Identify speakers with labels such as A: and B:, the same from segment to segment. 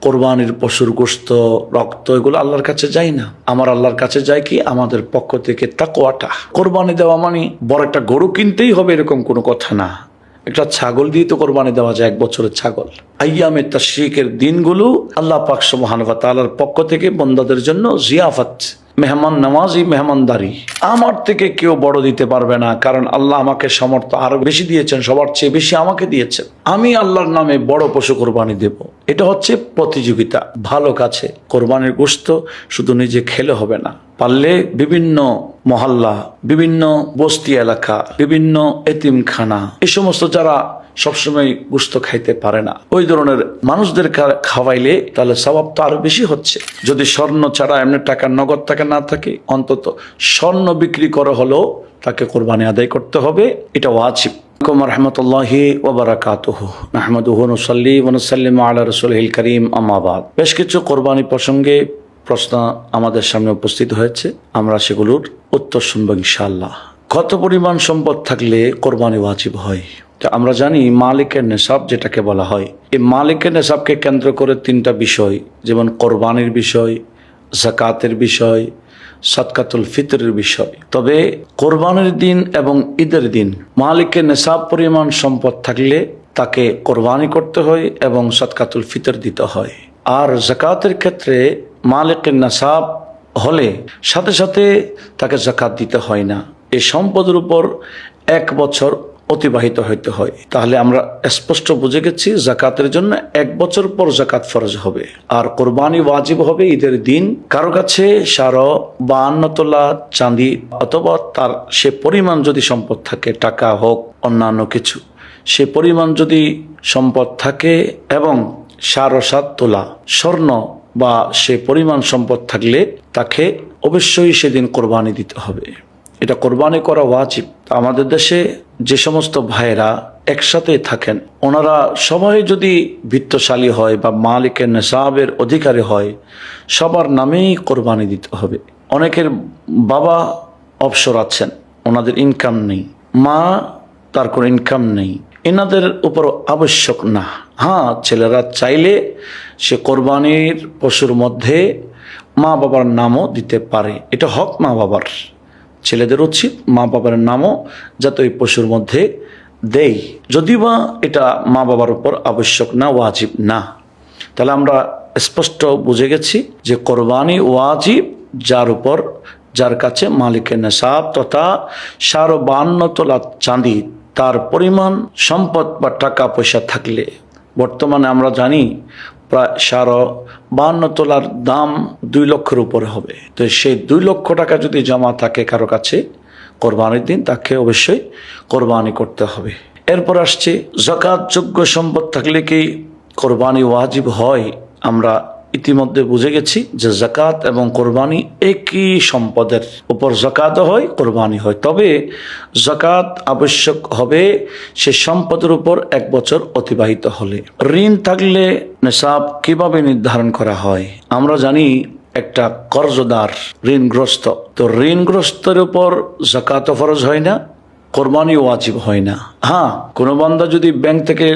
A: কোরবানির পশুর গোশত, রক্ত এগুলো আল্লাহর কাছে যায় না। আমার আল্লাহর কাছে যায় কি? আমাদের পক্ষ থেকে তাকওয়াটা। কোরবানি দেওয়া মানে বড় একটা গরু কিনতেই হবে এরকম কোনো কথা না। একটা ছাগল দিয়ে তো কোরবানি দেওয়া যায়, 1 বছরের ছাগল। আইয়ামে তাশরিকের দিনগুলো আল্লাহ পাক সুবহানাহু ওয়া তাআলার পক্ষ থেকে বান্দাদের জন্য জিয়াফত, মেহমান নামাজি, মেহমানদারি। আমার থেকে কেউ বড় দিতে পারবে না, কারণ আল্লাহ আমাকে সামর্থ্য আরো বেশি দিয়েছেন, সবার চেয়ে বেশি আমাকে দিয়েছেন। আমি আল্লাহর নামে বড় পশু কোরবানি দেব। এটা হচ্ছে প্রতিযোগিতা ভালো কাছে। কোরবানির গোশত শুধু নিজে খেলে হবে না, পারলে বিভিন্ন মহল্লা, বিভিন্ন বস্তি এলাকা, বিভিন্ন এতিমখানা, এই সমস্ত যারা সবসময় গোশত খাইতে পারে না, ওই ধরনের মানুষদের খাওয়াইলে তাহলে সওয়াব তো আরো বেশি হচ্ছে। যদি স্বর্ণ ছাড়া এমনি টাকা, নগদ টাকা না থাকে, অন্তত স্বর্ণ বিক্রি করা হলেও তাকে কোরবানি আদায় করতে হবে। এটা ওয়াজিব। রাহমাতুল্লাহি ওয়া বারাকাতুহু, নাহমাদুহু ওয়া নুসাল্লি ওয়া নুসাল্লিমু আলা রাসূলিল কারীম, আম্মা বাদ। বেশ কিছু কোরবানি প্রসঙ্গে প্রশ্ন আমাদের সামনে উপস্থিত হয়েছে, আমরা সেগুলোর উত্তর শুনবো ইনশাআল্লাহ। কত পরিমাণ সম্পদ থাকলে কোরবানি ওয়াজিব হয়? আমরা জানি মালিকের নেশাব যেটাকে বলা হয়, এই মালিকের নেশাবকে কেন্দ্র করে 3টা বিষয়, যেমন কোরবানির বিষয়, যাকাতের বিষয়, সাদকাতুল ফিতরের বিষয়। তবে কোরবানির দিন এবং ঈদের দিন মালিকের নেশাব পরিমাণ সম্পদ থাকলে তাকে কোরবানি করতে হয় এবং সাদকাতুল ফিতর দিতে হয়। আর যাকাতের ক্ষেত্রে মালিকের নেশাব হলে সাথে সাথে তাকে যাকাত দিতে হয় না, এই সম্পদের উপর 1 বছর অতিবাহিত হইতে হয়। তাহলে আমরা স্পষ্ট বুঝে গেছি যাকাতের জন্য 1 বছর পর যাকাত ফরজ হবে, আর কোরবানি ওয়াজিব হবে ঈদের দিন। কারো কাছে 52 তোলা চাঁদি অথবা তার সে পরিমাণ যদি সম্পদ থাকে, টাকা হোক অন্যান্য কিছু, সে পরিমাণ যদি সম্পদ থাকে এবং 7.5 তোলা স্বর্ণ বা সে পরিমাণ সম্পদ থাকলে তাকে অবশ্যই সেদিন কোরবানি দিতে হবে। এটা কোরবানি করা ওয়াজিব। আমাদের দেশে যে সমস্ত ভাইয়েরা একসাথে থাকেন, ওনারা সবাই যদি বিত্তশালী হয় বা মালিকের নেশাবের অধিকারী হয়, সবার নামেই কোরবানি দিতে হবে। অনেকের বাবা অবসর আছেন, ওনাদের ইনকাম নেই, মা তার কোনো ইনকাম নেই, এনাদের উপর আবশ্যক না। হ্যাঁ, ছেলেরা চাইলে সে কোরবানির পশুর মধ্যে মা বাবার নামও দিতে পারে, এটা হক মা বাবার। ছেলেদের উচিত মা বাবার নামও যাতে ওই পশুর মধ্যে দেই, যদি বা এটা মা বাবার উপর আবশ্যক না, ওয়াজিব না। তাহলে আমরা স্পষ্ট বুঝে গেছি যে কোরবানি ওয়াজিব যার উপর, যার কাছে মালিকের নেশাব তথা 52 তোলা চাঁদি তার পরিমাণ সম্পদ বা টাকা পয়সা থাকলে। বর্তমানে আমরা জানি প্রায় 52 তোলার দাম 2 লক্ষের উপরে হবে। তো সেই 2 লক্ষ টাকা যদি জমা থাকে কারো কাছে, কোরবানির দিন তাকে অবশ্যই কোরবানি করতে হবে। এরপর আসছে যাকাত যোগ্য সম্পদ থাকলে কি কোরবানি ওয়াজিব হয়? আমরা ইতিমধ্যে বুঝে গেছি যে যাকাত এবং কোরবানি একই সম্পদের উপর যাকাত হয়, কোরবানি হয়। তবে যাকাত আবশ্যক হবে সে সম্পদের উপর 1 বছর অতিবাহিত হলে। ঋণ থাকলে নেশাব কিভাবে নির্ধারণ করা হয়? আমরা জানি একটা কর্জদার ঋণগ্রস্ত, তো ঋণগ্রস্তের উপর যাকাত ফরজ হয় না, কোরবানি ওয়াজিব হয় না। হ্যাঁ, কোনো বান্দা যদি ব্যাংক থেকে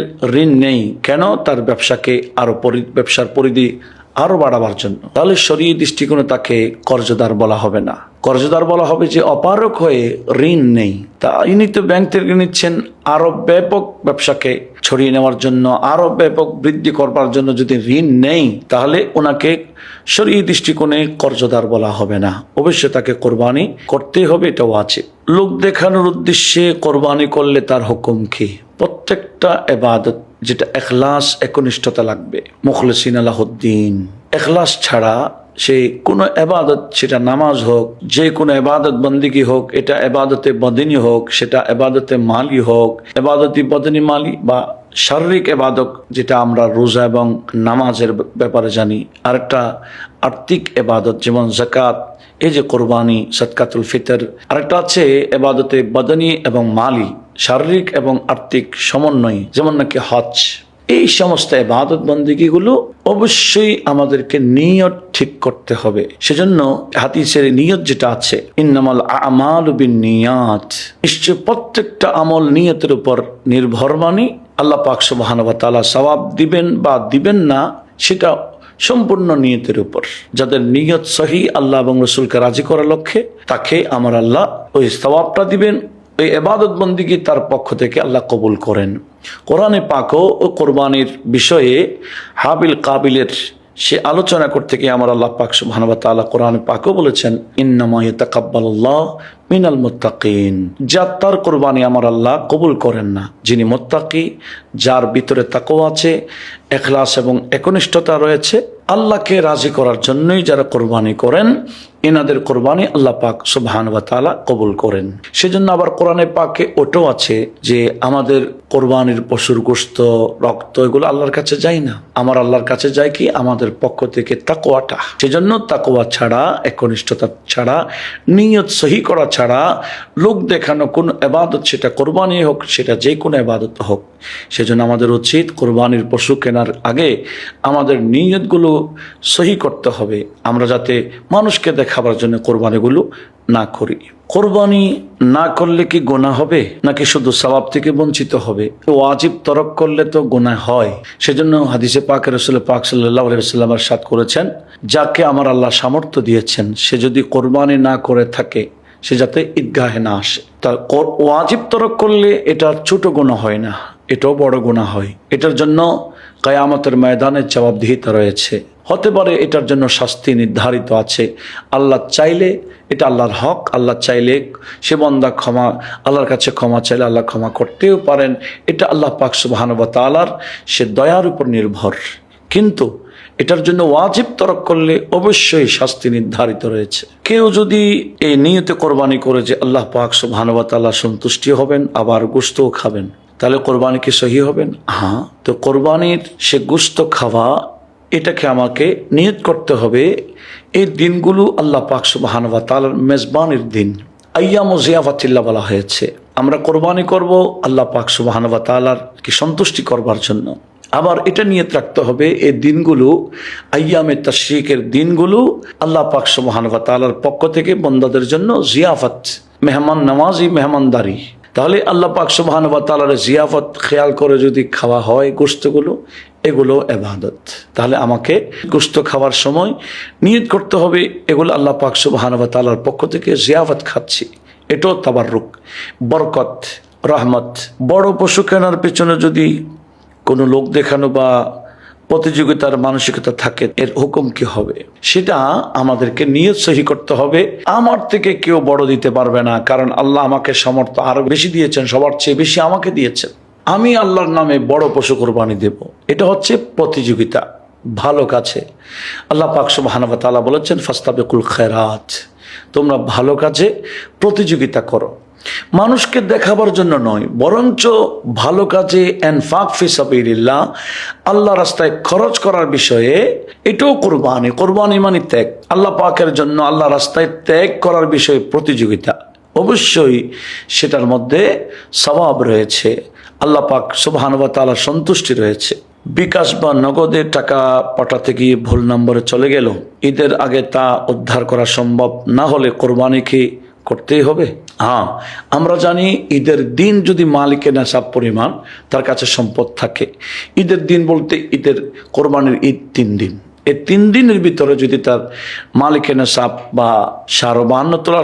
A: ঋণ নেই, কেন? তার ব্যবসাকে আরো ব্যবসার পরিধি আরো বাড়াবার জন্য, তাহলে শরীয়ী দৃষ্টিকোণে তাকে কর্জদার বলা হবে না। কর্জদার বলা হবে যে অপারক হয়ে ঋণ নেই, তা ইনি তো ব্যাংক থেকে নিচ্ছেন আরো ব্যাপক ব্যবসাকে ছড়িয়ে নেওয়ার জন্য, আরো ব্যাপক বৃদ্ধি করবার জন্য। যদি ঋণ নেই তাহলে ওনাকে শরীয়ী দৃষ্টিকোণে কর্জদার বলা হবে না, অবশ্যই তাকে কোরবানি করতেই হবে, এটা ওয়াজিব। লোক দেখানোর উদ্দেশ্যে কোরবানি করলে তার হুকুম কি? প্রত্যেকটা ইবাদত যেটা ইখলাস, একনিষ্ঠতা লাগবে, মুখলিসিন লাহুদ্দিন। ইখলাস ছাড়া সে কোনো ইবাদত, সেটা নামাজ হোক, যে কোনো ইবাদত বন্দিগি হোক, এটা ইবাদতে বদনি হোক, সেটা ইবাদতে মালি হোক, ইবাদতি বদনি মালি বা শারীরিক ইবাদত যেটা আমরা রোজা এবং নামাজের ব্যাপারে জানি, আরেকটা আর্থিক ইবাদত যেমন যাকাত, এই যে কোরবানি, সাদকাতুল ফিতর, আরেকটা আছে ইবাদতে বদনি এবং মালি, শারীরিক এবং আর্থিক সমন্বয়, যেমন নাকি হজ। এই সমস্ত ইবাদত বন্দেগীগুলো অবশ্যই আমাদেরকে নিয়ত ঠিক করতে হবে। সেজন্য হাদিসের নিয়ত যেটা আছে, ইন্নামাল আমালু বিন্নিয়াত, নিশ্চয় প্রত্যেকটা আমল নিয়তের উপর নির্ভর। মানে আল্লাহ পাক সুবহানাহু ওয়া তাআলা সওয়াব দিবেন বা দিবেন না, সেটা সম্পূর্ণ নিয়তের উপর। যাদের নিয়ত সহি আল্লাহ এবং রসুলকে রাজি করার লক্ষ্যে, তাকে আমার আল্লাহ ওই সওয়াবটা দিবেন, ওই ইবাদত বন্দিগি তার পক্ষ থেকে আল্লাহ কবুল করেন। কোরআনে পাকও ও কোরবানির বিষয়ে হাবিল কাবিলের সে আলোচনা করতে গিয়ে আমার আল্লাহ পাক সুবহানাহু ওয়া তাআলা কোরআনে পাকও বলেছেন, ইন্নামা ইয়াতাকাব্বালুল্লাহু মিনাল মুত্তাকিন। যার কোরবানি আমার আল্লাহ কবুল করেন না, যিনি মুত্তাকি, যার ভিতরে তাকওয়া আছে, ইখলাস এবং একনিষ্ঠতা রয়েছে, আল্লাহকে রাজি করার জন্যই যারা কোরবানি করেন, এনাদের কোরবানি আল্লাহ পাক সুবহানাহু ওয়া তাআলা কবুল করেন। সেজন্য আবার কোরআনে পাকে ওটাও আছে যে আমাদের কোরবানির পশুর গোশত, রক্ত এগুলো আল্লাহর কাছে যায় না, আমার আল্লাহর কাছে যায় কি আমাদের পক্ষ থেকে তাকওয়াটা। সেজন্য তাকওয়া ছাড়া, একনিষ্ঠতা ছাড়া, নিয়ত সহি করা ছাড়া লোক দেখানো কোন ইবাদত, সেটা কোরবানি হোক, সেটা যে কোনো ইবাদত হোক, সেজন্য আমাদের উচিত কোরবানির পশু কেনার আগে আমাদের নিয়তগুলো সহি করতে হবে, আমরা যাতে মানুষকে দেখাবার জন্য কোরবানিগুলো না করি। কোরবানি না করলে কি গুনাহ হবে, নাকি শুধু সওয়াব থেকে বঞ্চিত হবে? ওয়াজিব তরক করলে তো গুনাহ হয়। সেজন্য হাদিসে পাকে রাসূল পাক সাল্লাল্লাহু আলাইহি ওয়াসাল্লাম ইরশাদ করেছেন, যাকে আমার আল্লাহ সামর্থ্য দিয়েছেন, সে যদি কোরবানি না করে থাকে, সে যাতে ঈদগাহে না আসে। তা ওয়াজিব তরক করলে এটা ছোট গুনাহ হয় না, এটাও বড় গুনাহ হয়। এটার জন্য কিয়ামতের ময়দানে জবাবদিহিতা রয়েছে। হতে পারে এটার জন্য শাস্তি নির্ধারিত আছে। আল্লাহ চাইলে, এটা আল্লাহর হক, আল্লাহ চাইলে সে বান্দা আল্লাহর কাছে ক্ষমা চাইলে আল্লাহ ক্ষমা করতেও পারেন। এটা আল্লাহ পাক সুবহানাহু ওয়া তাআলার সে দয়ার উপর নির্ভর। কিন্তু এটার জন্য ওয়াজিব তরক করলে অবশ্যই শাস্তি নির্ধারিত রয়েছে। কেউ যদি এই নিয়তে কোরবানি করে যে আল্লাহ পাক সুবহানাহু ওয়া তাআলা সন্তুষ্টি হবেন, আবার গোশতও খাবেন, তাহলে কোরবানি কি সহি হবেন? হ্যাঁ। তো কোরবানির সে গোশত খাওয়া, এটাকে আমাকে নিয়ত করতে হবে। এই দিনগুলো আল্লাহ পাক সুবহানাহু ওয়া তাআলার মেজবানির দিন, আইয়ামু জিয়াফাতিল্লাহ বলা হয়েছে। আমরা কোরবানি করব আল্লাহ পাক সুবহানাহু ওয়া তাআলার কি সন্তুষ্টি করবার জন্য। আবার এটা নিয়ত রাখতে হবে, এই দিনগুলো আইয়ামে তাশরিকের দিনগুলো আল্লাহ পাক সুবহানাহু ওয়া তাআলার পক্ষ থেকে বান্দাদের জন্য জিয়াফত, মেহমান নওয়াজি, মেহমানদারি। তাহলে আল্লাহ পাক সুবহানাহু ওয়া তাআলার জিয়াফত খেয়াল করে যদি খাওয়া হয় গোশতগুলো, এগুলো ইবাদত। তাহলে আমাকে গোশত খাওয়ার সময় নিয়ত করতে হবে এগুলো আল্লাহ পাক সুবহানাহু ওয়া তাআলার পক্ষ থেকে জিয়াফত খাচ্ছি। এটাও তাবাররুক, বরকত, রহমত। বড় পশু কেনার পেছনে যদি কোনো লোক দেখানো বা প্রতিযোগিতার মানসিকতা থাকে, এর হুকুম কি হবে? সেটা আমাদেরকে নিয়ত সহি করতে হবে। আমার থেকে কেউ বড় দিতে পারবে না, কারণ আল্লাহ আমাকে সামর্থ্য আরো বেশি দিয়েছেন, সবার চেয়ে বেশি আমাকে দিয়েছেন। আমি আল্লাহর নামে বড় পশু কোরবানি দেব, এটা হচ্ছে প্রতিযোগিতা ভালো কাজে। আল্লাহ পাক সুবহানাহু ওয়া তাআলা বলেছেন, ফাস্তাবিকুল খায়রাত, তোমরা ভালো কাজে প্রতিযোগিতা করো। মানুষকে দেখাবার জন্য নয়, বরঞ্চ ভালো কাজে ইনফাক ফি সাবিলিল্লাহ, আল্লাহ রাস্তায় খরচ করার বিষয়ে, এটাও কোরবানি। কোরবানি মানে ত্যাগ, আল্লাহ পাকের জন্য আল্লাহ রাস্তায় ত্যাগ করার বিষয়ে প্রতিযোগিতা। অবশ্যই সেটার মধ্যে সওয়াব রয়েছে, আল্লাহ পাক সুবহানাহু ওয়া তাআলার সন্তুষ্টি রয়েছে। বিকাশ বা নগদে টাকা পাঠাতে গিয়ে ভুল নম্বরে চলে গেল, ঈদের আগে তা উদ্ধার করা সম্ভব না হলে কোরবানি কি করতেই হবে? হ্যাঁ, আমরা জানি ঈদের দিন যদি মালিকের নেশাব পরিমাণ তার কাছে সম্পদ থাকে, ঈদের দিন বলতে ঈদের কোরবানির ঈদ 3 দিন, এই 3 দিনের ভিতরে যদি তার মালিকের নেশাব বা 52 তোলা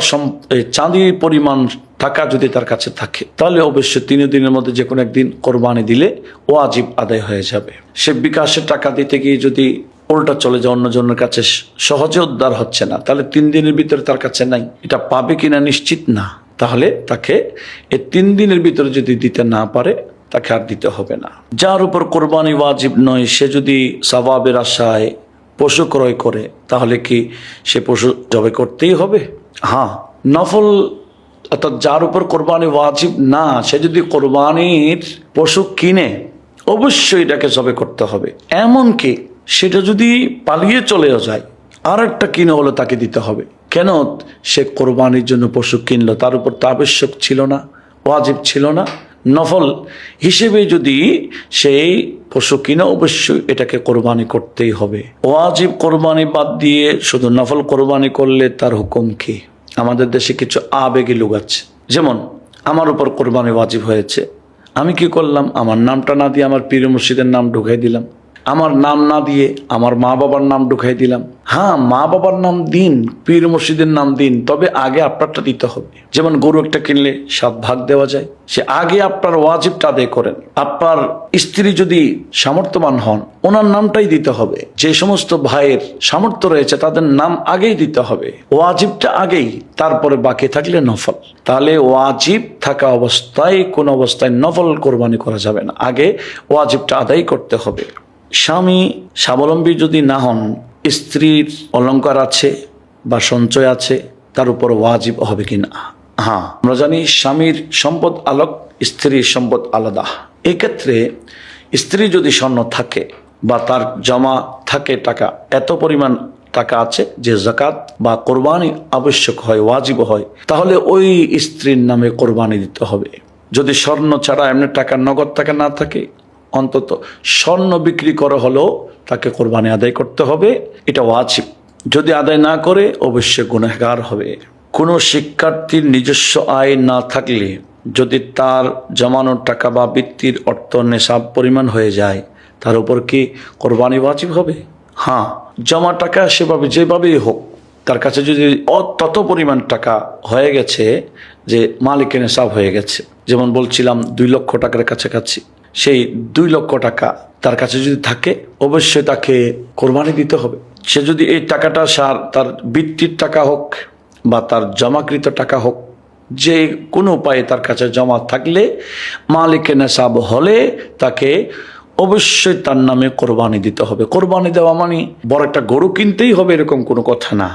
A: চাঁদির পরিমাণ টাকা যদি তার কাছে থাকে, তাহলে অবশ্যই 3 দিনের মধ্যে যে কোনো একদিন কোরবানি দিলে ওয়াজিব আদায় হয়ে যাবে। সে বিকাশের টাকা দিতে গিয়ে যদি উল্টা চলে যায়, অন্যজনের কাছে সহজে উদ্ধার হচ্ছে না, তাহলে 3 দিনের ভিতরে তার কাছে নাই, এটা পাবে কিনা নিশ্চিত না, তাহলে তাকে এই 3 দিনের ভিতরে যদি দিতে না পারে, তাকে আর দিতে হবে না। যার উপর কোরবানি ওয়াজিব নয়, সে যদি সওয়াবের আশায় পশু ক্রয় করে, তাহলে কি সে পশু জবাই করতেই হবে? হ্যাঁ, নফল, অর্থাৎ যার উপর কোরবানি ওয়াজিব না, সে যদি কোরবানির পশু কিনে, অবশ্যই এটাকে জবাই করতে হবে। এমনকি সেটা যদি পালিয়ে চলেও যায়, আর একটা কিনে হলো তাকে দিতে হবে। কেন? সে কোরবানির জন্য পশু কিনলো, তার উপর তো আবশ্যক ছিল না, ওয়াজিব ছিল না, নফল হিসেবে যদি সেই পশু কিনে, অবশ্যই এটাকে কোরবানি করতেই হবে। ওয়াজিব কোরবানি বাদ দিয়ে শুধু নফল কোরবানি করলে তার হুকুম কি? আমাদের দেশে কিছু আবেগী লোক আছে, যেমন আমার উপর কোরবানি ওয়াজিব হয়েছে, আমি কি করলাম? আমার নামটা না দিয়ে আমার পীর মুর্শিদের নাম ঢুকাই দিলাম। আমার নাম না দিয়ে আমার মা বাবার নাম ঢুকাই দিলাম। হ্যাঁ, মা বাবার নাম দিন, পীর মুর্শিদের নাম দিন, তবে আগে আপনারটা দিতে হবে। যেমন গরু একটা কিনলে 7 ভাগ দেওয়া যায়, সে আগে আপনার ওয়াজিবটা আদায় করেন। আপনার স্ত্রী যদি সামর্থ্যবান হন, ওনার নামটাই দিতে হবে। যে সমস্ত ভাইয়ের সামর্থ্য রয়েছে তাদের নাম আগেই দিতে হবে, ওয়াজিবটা আগেই, তারপরে বাকি থাকলে নফল। তাহলে ওয়াজিব থাকা অবস্থায় কোন অবস্থায় নফল কোরবানি করা যাবে না, আগে ওয়াজিবটা আদায় করতে হবে। স্বামী স্বাবলম্বী যদি না হন, স্ত্রীর অলংকার আছে বা সঞ্চয় আছে, তার উপর ওয়াজিব হবে কিনা? হ্যাঁ, আমরা জানি স্বামীর সম্পদ আলাদা, স্ত্রীর সম্পদ আলাদা। এক্ষেত্রে স্ত্রী যদি স্বর্ণ থাকে বা তার জমা থাকে টাকা, এত পরিমাণ টাকা আছে যে যাকাত বা কোরবানি আবশ্যক হয়, ওয়াজিব হয়, তাহলে ওই স্ত্রীর নামে কোরবানি দিতে হবে। যদি স্বর্ণ ছাড়া এমনি টাকা, নগদ টাকা না থাকে, অন্তত স্বর্ণ বিক্রি করা হলেও তাকে কোরবানি আদায় করতে হবে, এটা ওয়াজিব। যদি আদায় না করে অবশ্যই গুনাহগার হবে। কোনো শিক্ষার্থীর নিজস্ব আয় না থাকলে যদি তার জমানো টাকা বা বৃত্তির অর্থ নেশাব পরিমাণ হয়ে যায়, তার উপর কি কোরবানি ওয়াজিব হবে? হ্যাঁ, জমা টাকা সেভাবে যেভাবেই হোক, তার কাছে যদি তত পরিমাণ টাকা হয়ে গেছে যে মালিকের নেশাব হয়ে গেছে, যেমন বলছিলাম 2 লক্ষ টাকার কাছাকাছি, সেই 2 লক্ষ টাকা তার কাছে যদি থাকে, অবশ্যই তাকে কোরবানি দিতে হবে। সে যদি এই টাকাটা তার বৃত্তির টাকা হোক বা তার জমাকৃত টাকা হোক, যে কোনো উপায়ে তার কাছে জমা থাকলে, মালিকের নেশাব হলে তাকে অবশ্যই তার নামে কোরবানি দিতে হবে। কোরবানি দেওয়া মানে বড় একটা গরু কিনতেই হবে এরকম কোনো কথা না।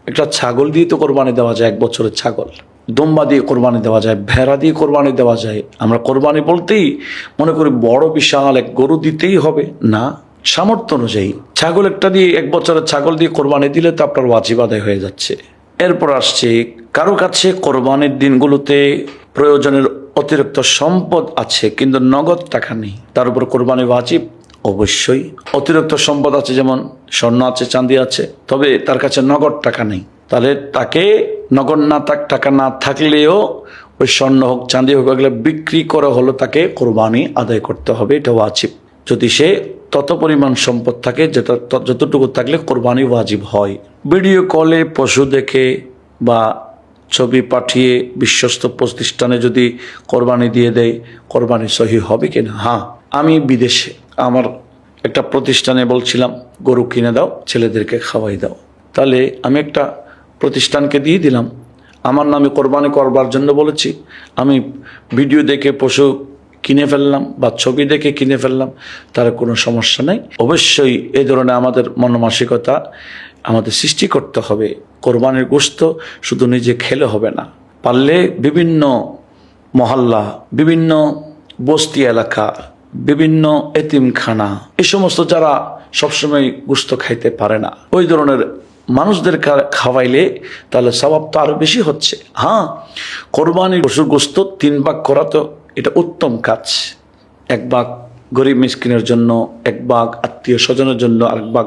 A: একটা ছাগল দিয়ে তো কোরবানি দেওয়া যায়, 1 বছরের ছাগল। দুম্বা দিয়ে কোরবানি দেওয়া যায়, ভেড়া দিয়ে কোরবানি দেওয়া যায়। আমরা কোরবানি বলতেই মনে করি বড় বিশাল এক গরু দিতেই হবে, না। সামর্থ্য অনুযায়ী ছাগল একটা দিয়ে, 1 বছরের ছাগল দিয়ে কোরবানি দিলে তো আপনার ওয়াজিব আদায় হয়ে যাচ্ছে। এরপর আসছে, কারো কাছে কোরবানির দিনগুলোতে প্রয়োজনের অতিরিক্ত সম্পদ আছে কিন্তু নগদ টাকা নেই, তার উপর কোরবানি ওয়াজিব? অবশ্যই। অতিরিক্ত সম্পদ আছে, যেমন স্বর্ণ আছে, চাঁদি আছে, তবে তার কাছে নগদ টাকা নেই, তাহলে তাকে নগদ টাকা না থাকলেও ওই স্বর্ণ হোক, চাঁদি হোক, এগুলো বিক্রি করা হলো তাকে কোরবানি আদায় করতে হবে, এটা ওয়াজিব। যদি সে তত পরিমাণ সম্পদ থাকে যেটা যতটুকু থাকলে কোরবানি ওয়াজিব হয়। ভিডিও কলে পশু দেখে বা ছবি পাঠিয়ে বিশ্বস্ত প্রতিষ্ঠানে যদি কোরবানি দিয়ে দেয়, কোরবানি সহি হবে কিনা? হ্যাঁ, আমি বিদেশে আমার একটা প্রতিষ্ঠানে বলছিলাম গরু কিনে দাও, ছেলেদেরকে খাওয়াই দাও। তাহলে আমি একটা প্রতিষ্ঠানকে দিয়ে দিলাম, আমার নামে কোরবানি করবার জন্য বলেছি। আমি ভিডিও দেখে পশু কিনে ফেললাম বা ছবি দেখে কিনে ফেললাম, তার কোনো সমস্যা নেই। অবশ্যই এই ধরনের আমাদের মনোমানসিকতা আমাদের সৃষ্টি করতে হবে। কোরবানির গোশত শুধু নিজে খেলে হবে না, পারলে বিভিন্ন মহল্লা, বিভিন্ন বস্তি এলাকা, বিভিন্ন এতিমখানা, এই সমস্ত যারা সবসময় গোশত খাইতে পারে না, ওই ধরনের মানুষদের খাওয়াইলে তাহলে সওয়াব তো আরো বেশি হচ্ছে। হ্যাঁ, কোরবানির পশুর গোশত 3 ভাগ করা তো এটা উত্তম কাজ। 1 ভাগ গরিব মিসকিনের জন্য, 1 ভাগ আত্মীয় স্বজনের জন্য, আর 1 ভাগ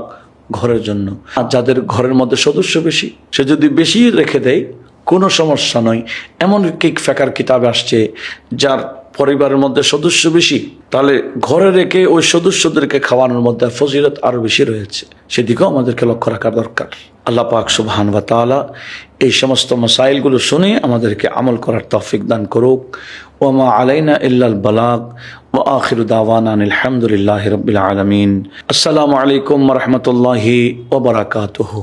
A: ঘরের জন্য। আর যাদের ঘরের মধ্যে সদস্য বেশি, সে যদি বেশি রেখে দেয় কোনো সমস্যা নয়। এমন ফেকার কিতাবে আসছে, যার পরিবারের মধ্যে সদস্য বেশি, তাহলে ঘরে রেখে ওই সদস্যদেরকে খাওয়ানোর মধ্যে ফজিলত আরো বেশি রয়েছে, সেদিকেও আমাদেরকে লক্ষ্য রাখা দরকার। আল্লাহ পাক সুবহানাহু ওয়া তাআলা এই সমস্ত মাসাইলগুলো শুনে আমাদেরকে আমল করার তৌফিক দান করুক। ওয়া মা আলাইনা ইল্লাল বালাগ ওয়া আখিরু দাওয়ানা আলহামদুলিল্লাহি রাব্বিল আলামিন। আসসালামু আলাইকুম ওয়া রাহমাতুল্লাহি ওয়া বারাকাতুহু।